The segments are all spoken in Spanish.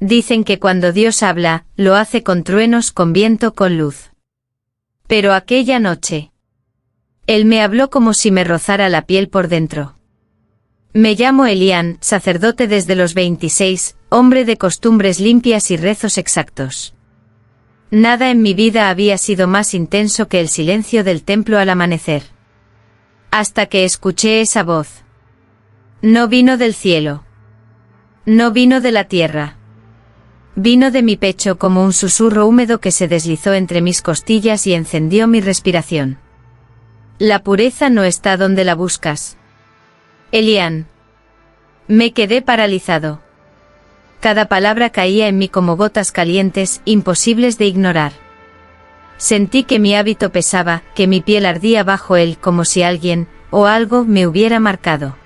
Dicen que cuando Dios habla, lo hace con truenos, con viento, con luz. Pero aquella noche, Él me habló como si me rozara la piel por dentro. Me llamo Elián, sacerdote desde los 26, hombre de costumbres limpias y rezos exactos. Nada en mi vida había sido más intenso que el silencio del templo al amanecer. Hasta que escuché esa voz. No vino del cielo. No vino de la tierra. Vino de mi pecho como un susurro húmedo que se deslizó entre mis costillas y encendió mi respiración. La pureza no está donde la buscas. Elián. Me quedé paralizado. Cada palabra caía en mí como gotas calientes, imposibles de ignorar. Sentí que mi hábito pesaba, que mi piel ardía bajo él como si alguien, o algo, me hubiera marcado.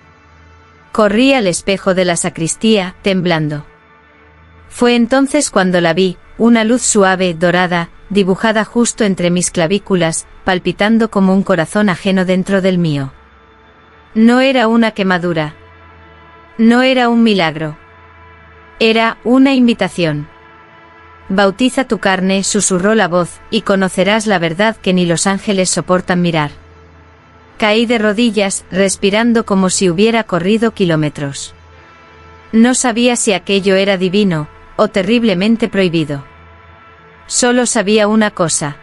Corrí al espejo de la sacristía, temblando. Fue entonces cuando la vi, una luz suave, dorada, dibujada justo entre mis clavículas, palpitando como un corazón ajeno dentro del mío. No era una quemadura. No era un milagro. Era una invitación. Bautiza tu carne, susurró la voz, y conocerás la verdad que ni los ángeles soportan mirar. Caí de rodillas, respirando como si hubiera corrido kilómetros. No sabía si aquello era divino, o terriblemente prohibido. Solo sabía una cosa.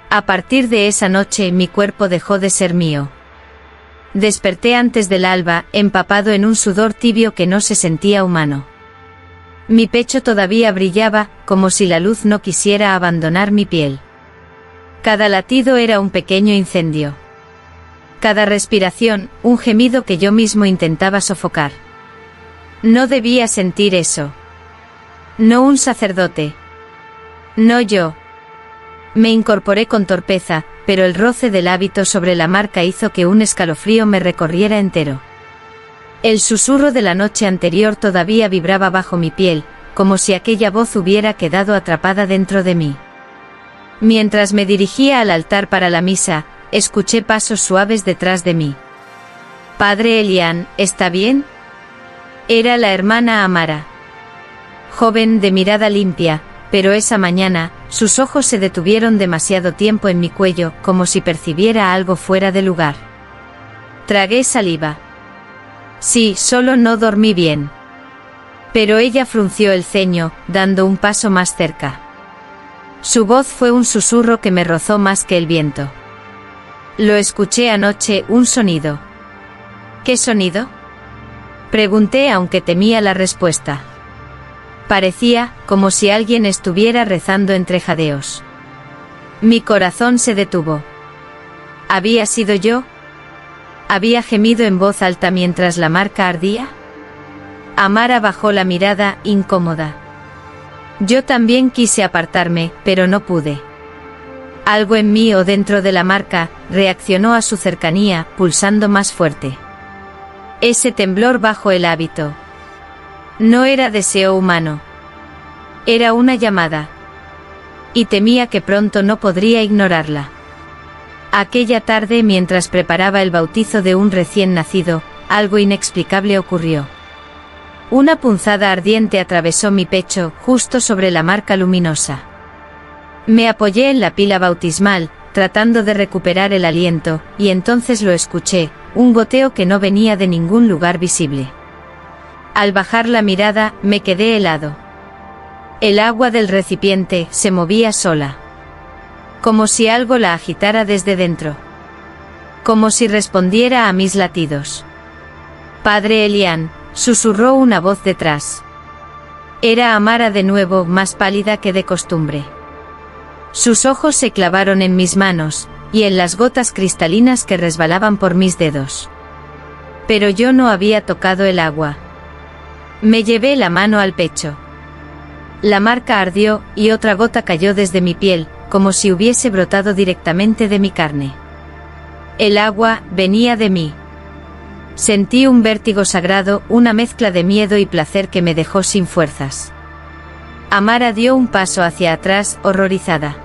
A partir de esa noche mi cuerpo dejó de ser mío. Desperté antes del alba, empapado en un sudor tibio que no se sentía humano. Mi pecho todavía brillaba, como si la luz no quisiera abandonar mi piel. Cada latido era un pequeño incendio. Cada respiración, un gemido que yo mismo intentaba sofocar. No debía sentir eso. No un sacerdote. No yo. Me incorporé con torpeza, pero el roce del hábito sobre la marca hizo que un escalofrío me recorriera entero. El susurro de la noche anterior todavía vibraba bajo mi piel, como si aquella voz hubiera quedado atrapada dentro de mí. Mientras me dirigía al altar para la misa, escuché pasos suaves detrás de mí. «Padre Elián, ¿está bien?» Era la hermana Amara. Joven de mirada limpia, pero esa mañana, sus ojos se detuvieron demasiado tiempo en mi cuello, como si percibiera algo fuera de lugar. Tragué saliva. Sí, solo no dormí bien. Pero ella frunció el ceño, dando un paso más cerca. Su voz fue un susurro que me rozó más que el viento. Lo escuché anoche, un sonido. ¿Qué sonido?, pregunté aunque temía la respuesta. Parecía, como si alguien estuviera rezando entre jadeos. Mi corazón se detuvo. ¿Había sido yo? ¿Había gemido en voz alta mientras la marca ardía? Amara bajó la mirada, incómoda. Yo también quise apartarme, pero no pude. Algo en mí o dentro de la marca, reaccionó a su cercanía, pulsando más fuerte. Ese temblor bajo el hábito. No era deseo humano. Era una llamada. Y temía que pronto no podría ignorarla. Aquella tarde, mientras preparaba el bautizo de un recién nacido, algo inexplicable ocurrió. Una punzada ardiente atravesó mi pecho, justo sobre la marca luminosa. Me apoyé en la pila bautismal, tratando de recuperar el aliento, y entonces lo escuché, un goteo que no venía de ningún lugar visible. Al bajar la mirada, me quedé helado. El agua del recipiente se movía sola. Como si algo la agitara desde dentro. Como si respondiera a mis latidos. «Padre Elián», susurró una voz detrás. Era Amara de nuevo, más pálida que de costumbre. Sus ojos se clavaron en mis manos, y en las gotas cristalinas que resbalaban por mis dedos. Pero yo no había tocado el agua. Me llevé la mano al pecho. La marca ardió, y otra gota cayó desde mi piel, como si hubiese brotado directamente de mi carne. El agua venía de mí. Sentí un vértigo sagrado, una mezcla de miedo y placer que me dejó sin fuerzas. Amara dio un paso hacia atrás, horrorizada.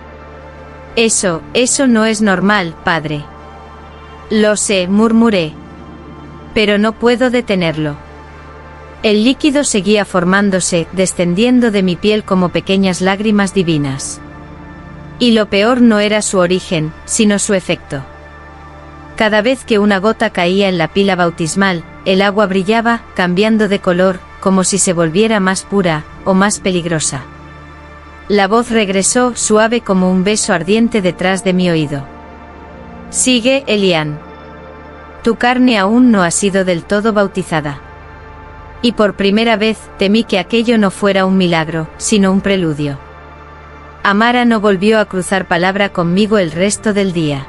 Eso no es normal, padre. Lo sé, murmuré. Pero no puedo detenerlo. El líquido seguía formándose, descendiendo de mi piel como pequeñas lágrimas divinas. Y lo peor no era su origen, sino su efecto. Cada vez que una gota caía en la pila bautismal, el agua brillaba, cambiando de color, como si se volviera más pura, o más peligrosa. La voz regresó, suave como un beso ardiente detrás de mi oído. Sigue, Elian. Tu carne aún no ha sido del todo bautizada. Y por primera vez, temí que aquello no fuera un milagro, sino un preludio. Amara no volvió a cruzar palabra conmigo el resto del día.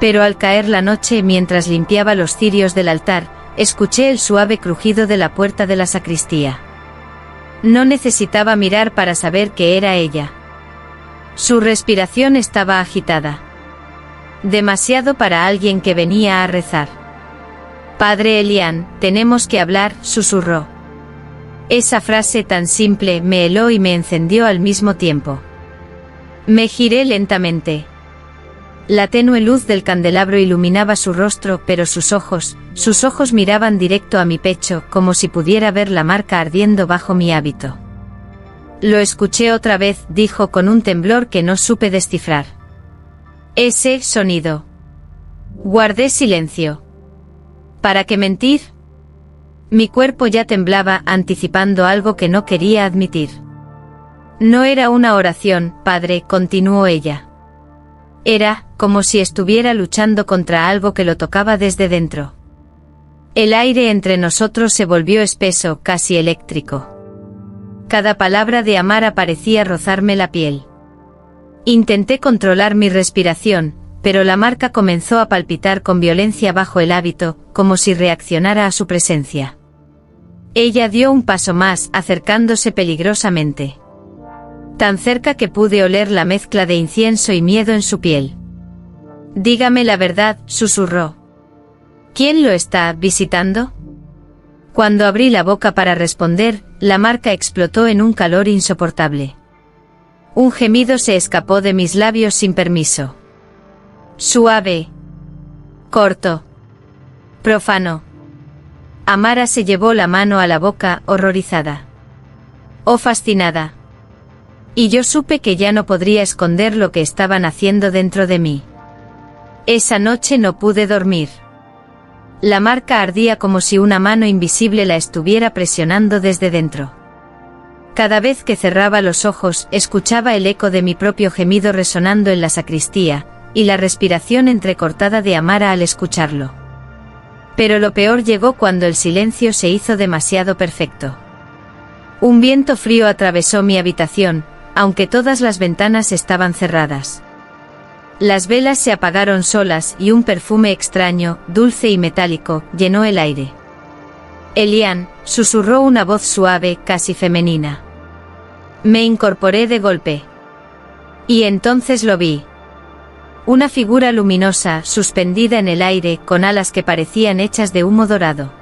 Pero al caer la noche, mientras limpiaba los cirios del altar, escuché el suave crujido de la puerta de la sacristía. No necesitaba mirar para saber que era ella. Su respiración estaba agitada. Demasiado para alguien que venía a rezar. Padre Elian, tenemos que hablar, susurró. Esa frase tan simple me heló y me encendió al mismo tiempo. Me giré lentamente. La tenue luz del candelabro iluminaba su rostro, pero sus ojos miraban directo a mi pecho, como si pudiera ver la marca ardiendo bajo mi hábito. Lo escuché otra vez, dijo con un temblor que no supe descifrar. Ese sonido. Guardé silencio. ¿Para qué mentir? Mi cuerpo ya temblaba, anticipando algo que no quería admitir. No era una oración, padre, continuó ella. Era, como si estuviera luchando contra algo que lo tocaba desde dentro. El aire entre nosotros se volvió espeso, casi eléctrico. Cada palabra de Amara parecía rozarme la piel. Intenté controlar mi respiración, pero la marca comenzó a palpitar con violencia bajo el hábito, como si reaccionara a su presencia. Ella dio un paso más, acercándose peligrosamente. Tan cerca que pude oler la mezcla de incienso y miedo en su piel. Dígame la verdad, susurró. ¿Quién lo está visitando? Cuando abrí la boca para responder, la marca explotó en un calor insoportable. Un gemido se escapó de mis labios sin permiso. Suave. Corto. Profano. Amara se llevó la mano a la boca, horrorizada. Oh, fascinada. Y yo supe que ya no podría esconder lo que estaban haciendo dentro de mí. Esa noche no pude dormir. La marca ardía como si una mano invisible la estuviera presionando desde dentro. Cada vez que cerraba los ojos, escuchaba el eco de mi propio gemido resonando en la sacristía, y la respiración entrecortada de Amara al escucharlo. Pero lo peor llegó cuando el silencio se hizo demasiado perfecto. Un viento frío atravesó mi habitación, aunque todas las ventanas estaban cerradas. Las velas se apagaron solas y un perfume extraño, dulce y metálico, llenó el aire. Elian, susurró una voz suave, casi femenina. Me incorporé de golpe. Y entonces lo vi. Una figura luminosa, suspendida en el aire, con alas que parecían hechas de humo dorado.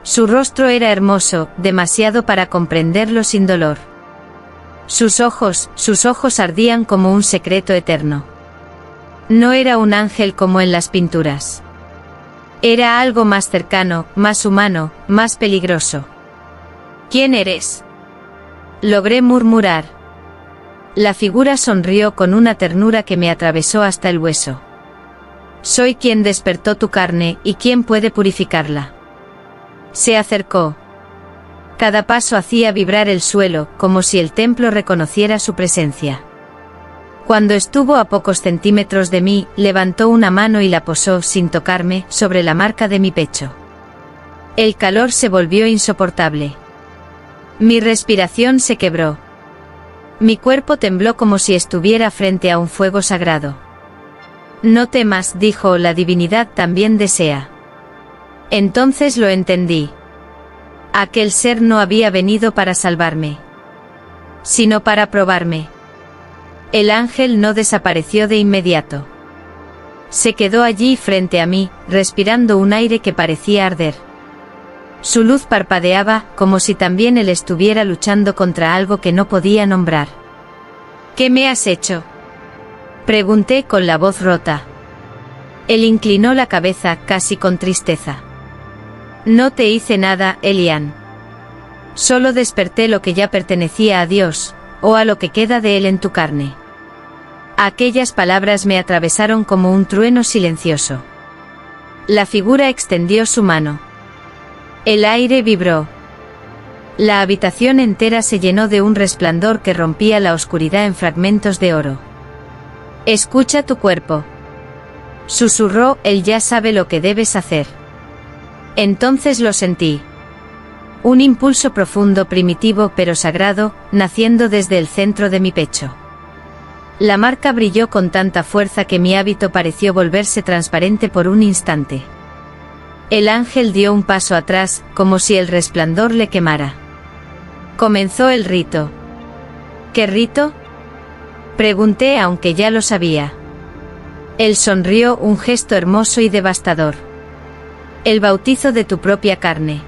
Su rostro era hermoso, demasiado para comprenderlo sin dolor. Sus ojos ardían como un secreto eterno. No era un ángel como en las pinturas. Era algo más cercano, más humano, más peligroso. ¿Quién eres? Logré murmurar. La figura sonrió con una ternura que me atravesó hasta el hueso. Soy quien despertó tu carne y quien puede purificarla. Se acercó. Cada paso hacía vibrar el suelo, como si el templo reconociera su presencia. Cuando estuvo a pocos centímetros de mí, levantó una mano y la posó, sin tocarme, sobre la marca de mi pecho. El calor se volvió insoportable. Mi respiración se quebró. Mi cuerpo tembló como si estuviera frente a un fuego sagrado. No temas, dijo, la divinidad también desea. Entonces lo entendí. Aquel ser no había venido para salvarme, sino para probarme. El ángel no desapareció de inmediato. Se quedó allí frente a mí, respirando un aire que parecía arder. Su luz parpadeaba, como si también él estuviera luchando contra algo que no podía nombrar. ¿Qué me has hecho?, pregunté con la voz rota. Él inclinó la cabeza, casi con tristeza. No te hice nada, Elian. Solo desperté lo que ya pertenecía a Dios, o a lo que queda de él en tu carne. Aquellas palabras me atravesaron como un trueno silencioso. La figura extendió su mano. El aire vibró. La habitación entera se llenó de un resplandor que rompía la oscuridad en fragmentos de oro. Escucha tu cuerpo. Susurró, él ya sabe lo que debes hacer. Entonces lo sentí. Un impulso profundo, primitivo pero sagrado, naciendo desde el centro de mi pecho. La marca brilló con tanta fuerza que mi hábito pareció volverse transparente por un instante. El ángel dio un paso atrás, como si el resplandor le quemara. Comenzó el rito. ¿Qué rito? Pregunté, aunque ya lo sabía. Él sonrió, un gesto hermoso y devastador. El bautizo de tu propia carne.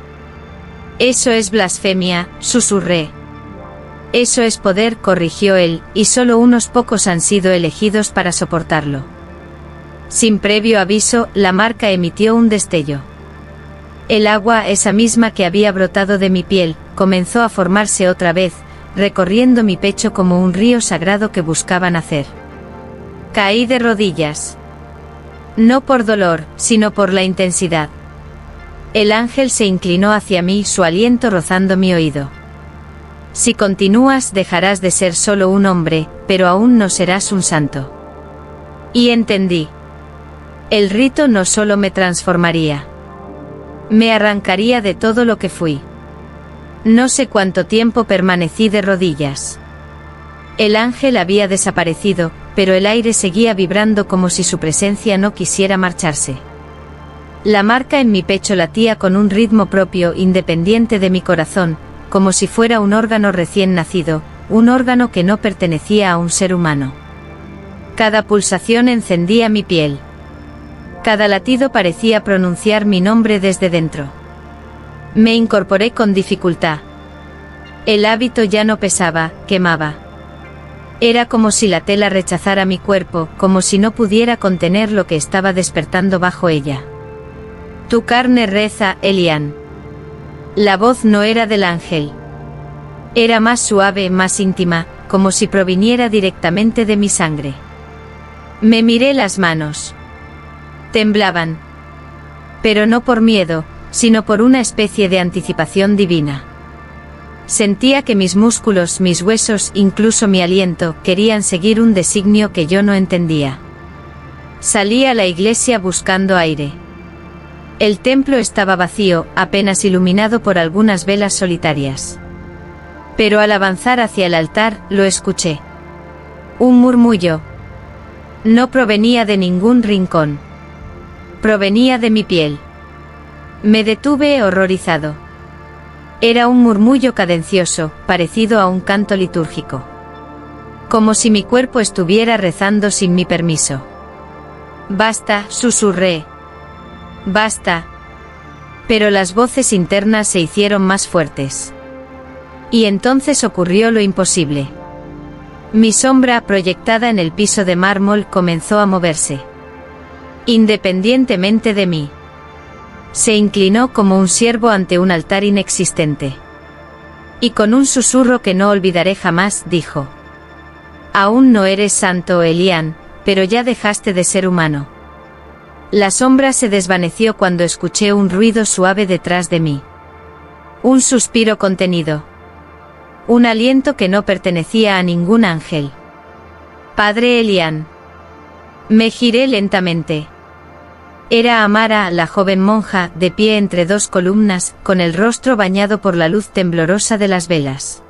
Eso es blasfemia, susurré. Eso es poder, corrigió él, y solo unos pocos han sido elegidos para soportarlo. Sin previo aviso, la marca emitió un destello. El agua, esa misma que había brotado de mi piel, comenzó a formarse otra vez, recorriendo mi pecho como un río sagrado que buscaba nacer. Caí de rodillas. No por dolor, sino por la intensidad. El ángel se inclinó hacia mí, su aliento rozando mi oído. Si continúas, dejarás de ser solo un hombre, pero aún no serás un santo. Y entendí. El rito no solo me transformaría. Me arrancaría de todo lo que fui. No sé cuánto tiempo permanecí de rodillas. El ángel había desaparecido, pero el aire seguía vibrando como si su presencia no quisiera marcharse. La marca en mi pecho latía con un ritmo propio, independiente de mi corazón, como si fuera un órgano recién nacido, un órgano que no pertenecía a un ser humano. Cada pulsación encendía mi piel. Cada latido parecía pronunciar mi nombre desde dentro. Me incorporé con dificultad. El hábito ya no pesaba, quemaba. Era como si la tela rechazara mi cuerpo, como si no pudiera contener lo que estaba despertando bajo ella. Tu carne reza, Elian. La voz no era del ángel. Era más suave, más íntima, como si proviniera directamente de mi sangre. Me miré las manos. Temblaban. Pero no por miedo, sino por una especie de anticipación divina. Sentía que mis músculos, mis huesos, incluso mi aliento, querían seguir un designio que yo no entendía. Salí a la iglesia buscando aire. El templo estaba vacío, apenas iluminado por algunas velas solitarias. Pero al avanzar hacia el altar, lo escuché. Un murmullo. No provenía de ningún rincón. Provenía de mi piel. Me detuve horrorizado. Era un murmullo cadencioso, parecido a un canto litúrgico. Como si mi cuerpo estuviera rezando sin mi permiso. Basta, susurré. Basta. Pero las voces internas se hicieron más fuertes. Y entonces ocurrió lo imposible. Mi sombra, proyectada en el piso de mármol, comenzó a moverse. Independientemente de mí. Se inclinó como un siervo ante un altar inexistente. Y con un susurro que no olvidaré jamás, dijo: Aún no eres santo, Elian, pero ya dejaste de ser humano. La sombra se desvaneció cuando escuché un ruido suave detrás de mí. Un suspiro contenido. Un aliento que no pertenecía a ningún ángel. Padre Elian. Me giré lentamente. Era Amara, la joven monja, de pie entre dos columnas, con el rostro bañado por la luz temblorosa de las velas.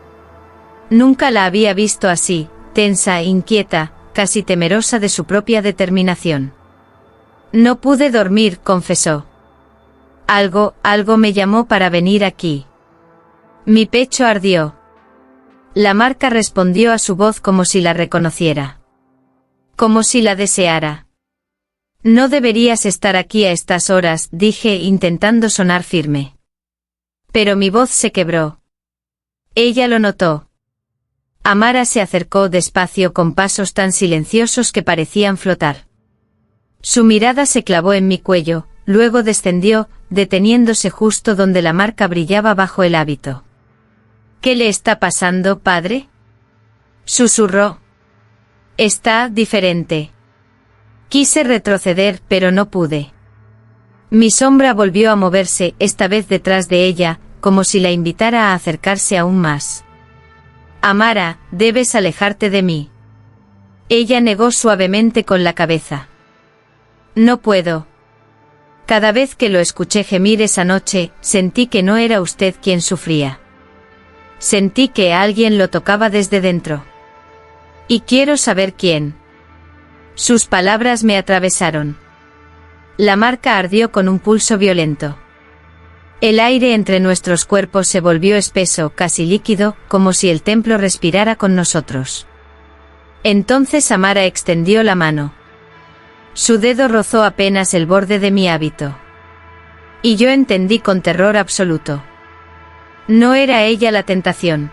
Nunca la había visto así, tensa, inquieta, casi temerosa de su propia determinación. No pude dormir, confesó. Algo me llamó para venir aquí. Mi pecho ardió. La marca respondió a su voz como si la reconociera. Como si la deseara. No deberías estar aquí a estas horas, dije intentando sonar firme. Pero mi voz se quebró. Ella lo notó. Amara se acercó despacio con pasos tan silenciosos que parecían flotar. Su mirada se clavó en mi cuello, luego descendió, deteniéndose justo donde la marca brillaba bajo el hábito. ¿Qué le está pasando, padre?, susurró. Está diferente. Quise retroceder, pero no pude. Mi sombra volvió a moverse, esta vez detrás de ella, como si la invitara a acercarse aún más. Amara, debes alejarte de mí. Ella negó suavemente con la cabeza. No puedo. Cada vez que lo escuché gemir esa noche, sentí que no era usted quien sufría. Sentí que alguien lo tocaba desde dentro. Y quiero saber quién. Sus palabras me atravesaron. La marca ardió con un pulso violento. El aire entre nuestros cuerpos se volvió espeso, casi líquido, como si el templo respirara con nosotros. Entonces Amara extendió la mano. Su dedo rozó apenas el borde de mi hábito. Y yo entendí con terror absoluto. No era ella la tentación.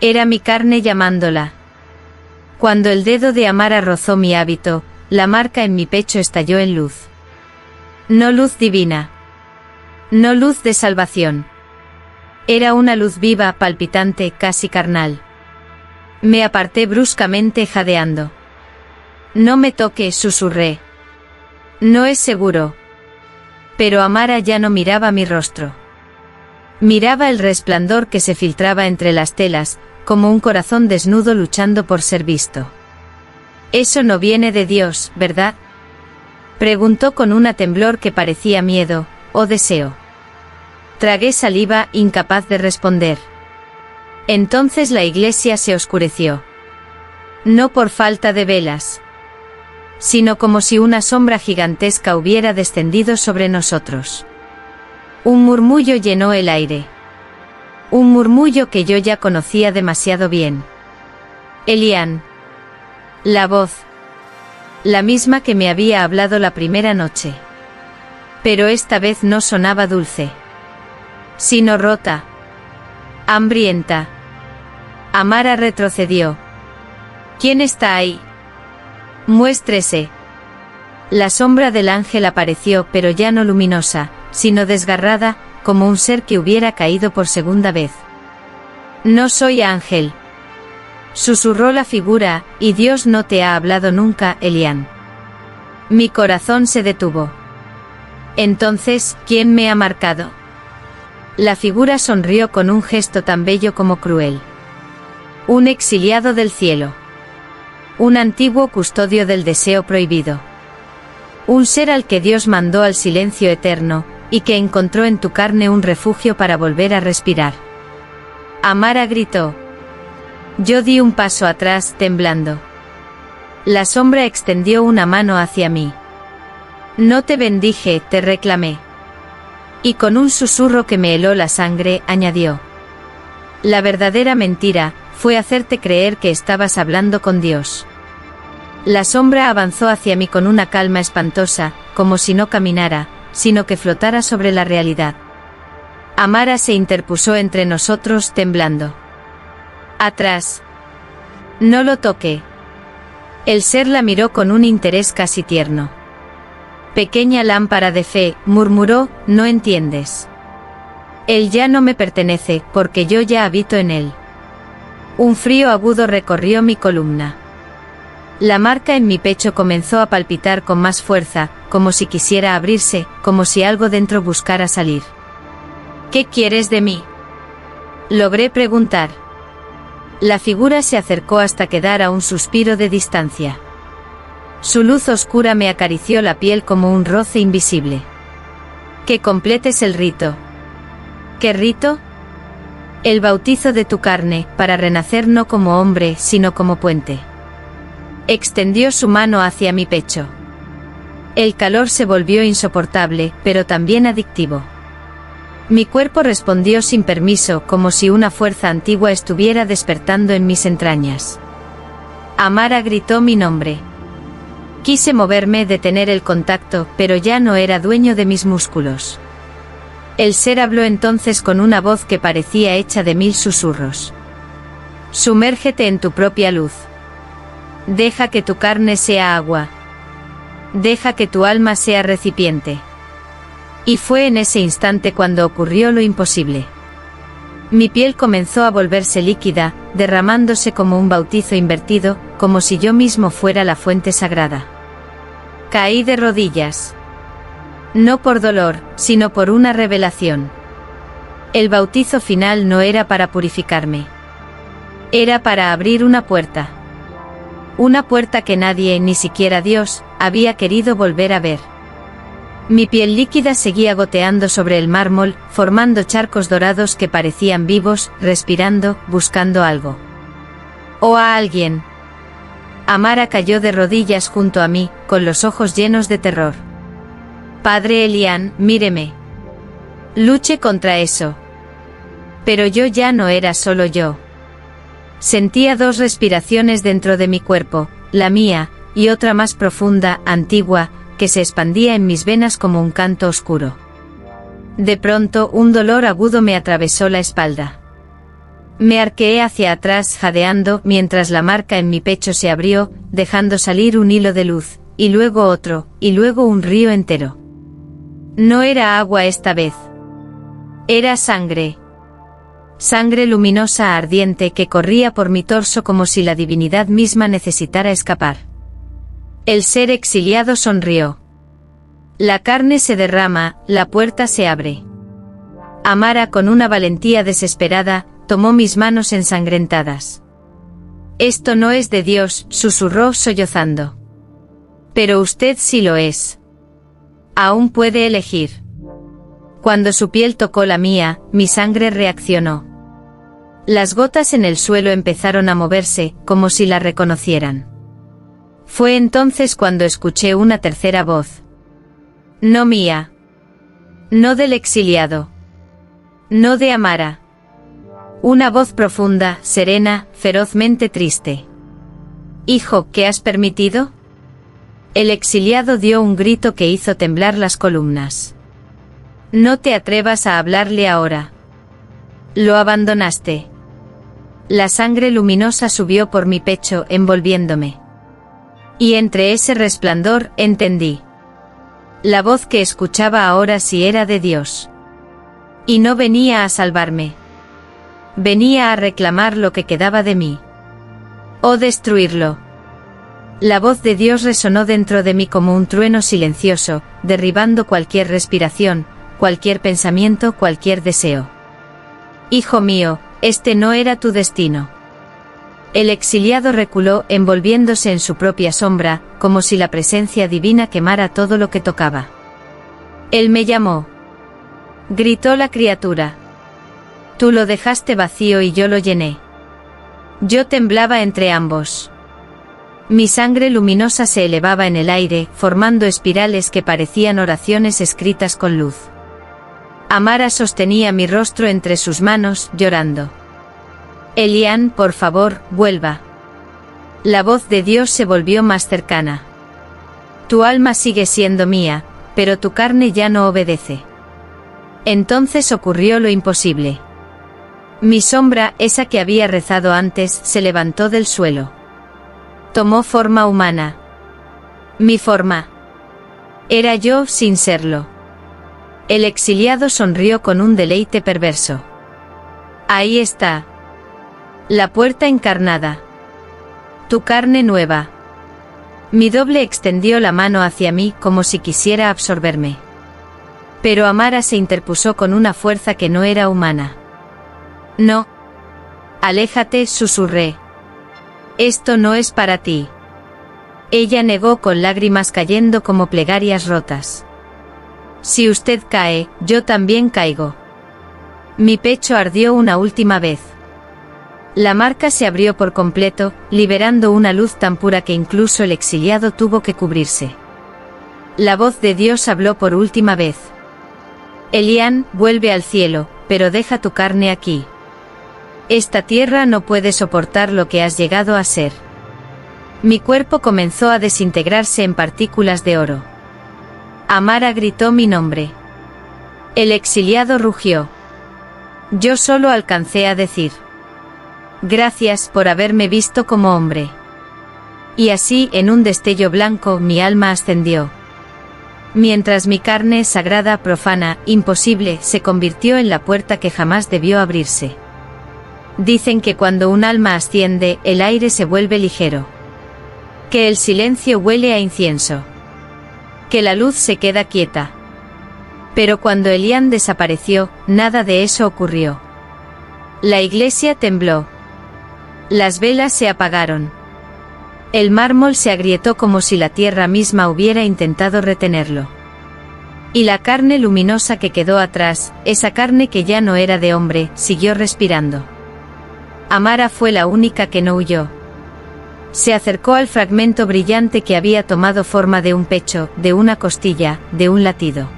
Era mi carne llamándola. Cuando el dedo de Amara rozó mi hábito, la marca en mi pecho estalló en luz. No luz divina. No luz de salvación. Era una luz viva, palpitante, casi carnal. Me aparté bruscamente jadeando. No me toque, susurré. No es seguro. Pero Amara ya no miraba mi rostro. Miraba el resplandor que se filtraba entre las telas, como un corazón desnudo luchando por ser visto. Eso no viene de Dios, ¿verdad?, preguntó con un temblor que parecía miedo, o deseo. Tragué saliva, incapaz de responder. Entonces la iglesia se oscureció. No por falta de velas, sino como si una sombra gigantesca hubiera descendido sobre nosotros. Un murmullo llenó el aire. Un murmullo que yo ya conocía demasiado bien. Elian. La voz. La misma que me había hablado la primera noche. Pero esta vez no sonaba dulce, sino rota. Hambrienta. Amara retrocedió. ¿Quién está ahí? Muéstrese. La sombra del ángel apareció, pero ya no luminosa, sino desgarrada, como un ser que hubiera caído por segunda vez. No soy ángel, susurró la figura, y Dios no te ha hablado nunca, Elian. Mi corazón se detuvo. Entonces, ¿quién me ha marcado? La figura sonrió con un gesto tan bello como cruel. Un exiliado del cielo. Un antiguo custodio del deseo prohibido. Un ser al que Dios mandó al silencio eterno, y que encontró en tu carne un refugio para volver a respirar. Amara gritó. Yo di un paso atrás, temblando. La sombra extendió una mano hacia mí. No te bendije, te reclamé. Y con un susurro que me heló la sangre, añadió. La verdadera mentira fue hacerte creer que estabas hablando con Dios. La sombra avanzó hacia mí con una calma espantosa, como si no caminara, sino que flotara sobre la realidad. Amara se interpuso entre nosotros, temblando. Atrás. No lo toque. El ser la miró con un interés casi tierno. Pequeña lámpara de fe, murmuró, no entiendes. Él ya no me pertenece, porque yo ya habito en él. Un frío agudo recorrió mi columna. La marca en mi pecho comenzó a palpitar con más fuerza, como si quisiera abrirse, como si algo dentro buscara salir. ¿Qué quieres de mí?, logré preguntar. La figura se acercó hasta quedar a un suspiro de distancia. Su luz oscura me acarició la piel como un roce invisible. Que completes el rito. ¿Qué rito? El bautizo de tu carne, para renacer no como hombre, sino como puente. Extendió su mano hacia mi pecho. El calor se volvió insoportable, pero también adictivo. Mi cuerpo respondió sin permiso, como si una fuerza antigua estuviera despertando en mis entrañas. Amara gritó mi nombre. Quise moverme, detener el contacto, pero ya no era dueño de mis músculos. El ser habló entonces con una voz que parecía hecha de 1000 susurros. Sumérgete en tu propia luz. Deja que tu carne sea agua. Deja que tu alma sea recipiente. Y fue en ese instante cuando ocurrió lo imposible. Mi piel comenzó a volverse líquida, derramándose como un bautizo invertido, como si yo mismo fuera la fuente sagrada. Caí de rodillas. No por dolor, sino por una revelación. El bautizo final no era para purificarme. Era para abrir una puerta. Una puerta que nadie, ni siquiera Dios, había querido volver a ver. Mi piel líquida seguía goteando sobre el mármol, formando charcos dorados que parecían vivos, respirando, buscando algo. O a alguien. Amara cayó de rodillas junto a mí, con los ojos llenos de terror. Padre Elian, míreme. Luché contra eso. Pero yo ya no era solo yo. Sentía dos respiraciones dentro de mi cuerpo, la mía, y otra más profunda, antigua, que se expandía en mis venas como un canto oscuro. De pronto, un dolor agudo me atravesó la espalda. Me arqueé hacia atrás jadeando mientras la marca en mi pecho se abrió, dejando salir un hilo de luz, y luego otro, y luego un río entero. No era agua esta vez. Era sangre. Sangre luminosa ardiente que corría por mi torso como si la divinidad misma necesitara escapar. El ser exiliado sonrió. La carne se derrama, la puerta se abre. Amara, con una valentía desesperada, tomó mis manos ensangrentadas. Esto no es de Dios, susurró sollozando. Pero usted sí lo es. Aún puede elegir. Cuando su piel tocó la mía, mi sangre reaccionó. Las gotas en el suelo empezaron a moverse, como si la reconocieran. Fue entonces cuando escuché una tercera voz. No mía. No del exiliado. No de Amara. Una voz profunda, serena, ferozmente triste. Hijo, ¿qué has permitido? El exiliado dio un grito que hizo temblar las columnas. No te atrevas a hablarle ahora. Lo abandonaste. La sangre luminosa subió por mi pecho, envolviéndome. Y entre ese resplandor, entendí. La voz que escuchaba ahora sí era de Dios. Y no venía a salvarme. Venía a reclamar lo que quedaba de mí. O destruirlo. La voz de Dios resonó dentro de mí como un trueno silencioso, derribando cualquier respiración, cualquier pensamiento, cualquier deseo. Hijo mío, este no era tu destino. El exiliado reculó, envolviéndose en su propia sombra, como si la presencia divina quemara todo lo que tocaba. Él me llamó. Gritó la criatura. Tú lo dejaste vacío y yo lo llené. Yo temblaba entre ambos. Mi sangre luminosa se elevaba en el aire, formando espirales que parecían oraciones escritas con luz. Amara sostenía mi rostro entre sus manos, llorando. Elian, por favor, vuelva. La voz de Dios se volvió más cercana. Tu alma sigue siendo mía, pero tu carne ya no obedece. Entonces ocurrió lo imposible. Mi sombra, esa que había rezado antes, se levantó del suelo. Tomó forma humana. Mi forma. Era yo sin serlo. El exiliado sonrió con un deleite perverso. Ahí está. La puerta encarnada. Tu carne nueva. Mi doble extendió la mano hacia mí como si quisiera absorberme. Pero Amara se interpuso con una fuerza que no era humana. No. Aléjate, susurré. Esto no es para ti. Ella negó con lágrimas cayendo como plegarias rotas. Si usted cae, yo también caigo. Mi pecho ardió una última vez. La marca se abrió por completo, liberando una luz tan pura que incluso el exiliado tuvo que cubrirse. La voz de Dios habló por última vez. Elian, vuelve al cielo, pero deja tu carne aquí. Esta tierra no puede soportar lo que has llegado a ser. Mi cuerpo comenzó a desintegrarse en partículas de oro. Amara gritó mi nombre. El exiliado rugió. Yo solo alcancé a decir: gracias por haberme visto como hombre. Y así, en un destello blanco, mi alma ascendió. Mientras mi carne sagrada, profana, imposible, se convirtió en la puerta que jamás debió abrirse. Dicen que cuando un alma asciende, el aire se vuelve ligero. Que el silencio huele a incienso. Que la luz se queda quieta. Pero cuando Elian desapareció, nada de eso ocurrió. La iglesia tembló. Las velas se apagaron. El mármol se agrietó como si la tierra misma hubiera intentado retenerlo. Y la carne luminosa que quedó atrás, esa carne que ya no era de hombre, siguió respirando. Amara fue la única que no huyó. Se acercó al fragmento brillante que había tomado forma de un pecho, de una costilla, de un latido.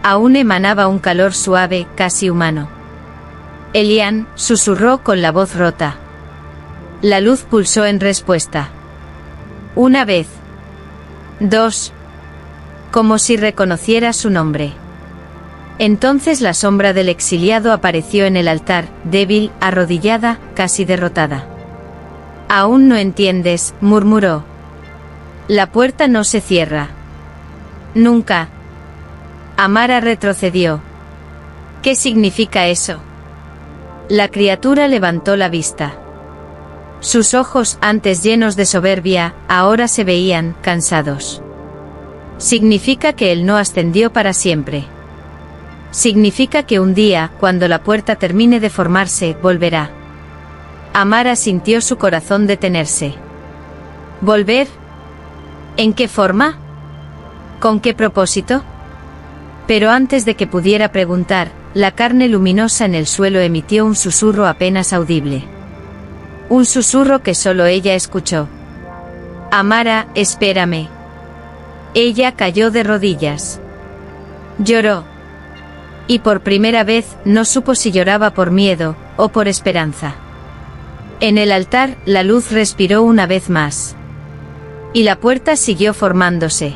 Aún emanaba un calor suave, casi humano. Elian susurró con la voz rota. La luz pulsó en respuesta. Una vez. Dos. Como si reconociera su nombre. Entonces la sombra del exiliado apareció en el altar, débil, arrodillada, casi derrotada. «Aún no entiendes», murmuró. «La puerta no se cierra. Nunca». Amara retrocedió. «¿Qué significa eso?» La criatura levantó la vista. Sus ojos, antes llenos de soberbia, ahora se veían cansados. «Significa que él no ascendió para siempre. Significa que un día, cuando la puerta termine de formarse, volverá». Amara sintió su corazón detenerse. ¿Volver? ¿En qué forma? ¿Con qué propósito? Pero antes de que pudiera preguntar, la carne luminosa en el suelo emitió un susurro apenas audible. Un susurro que solo ella escuchó. «Amara, espérame». Ella cayó de rodillas. Lloró. Y por primera vez, no supo si lloraba por miedo, o por esperanza. En el altar, la luz respiró una vez más. Y la puerta siguió formándose.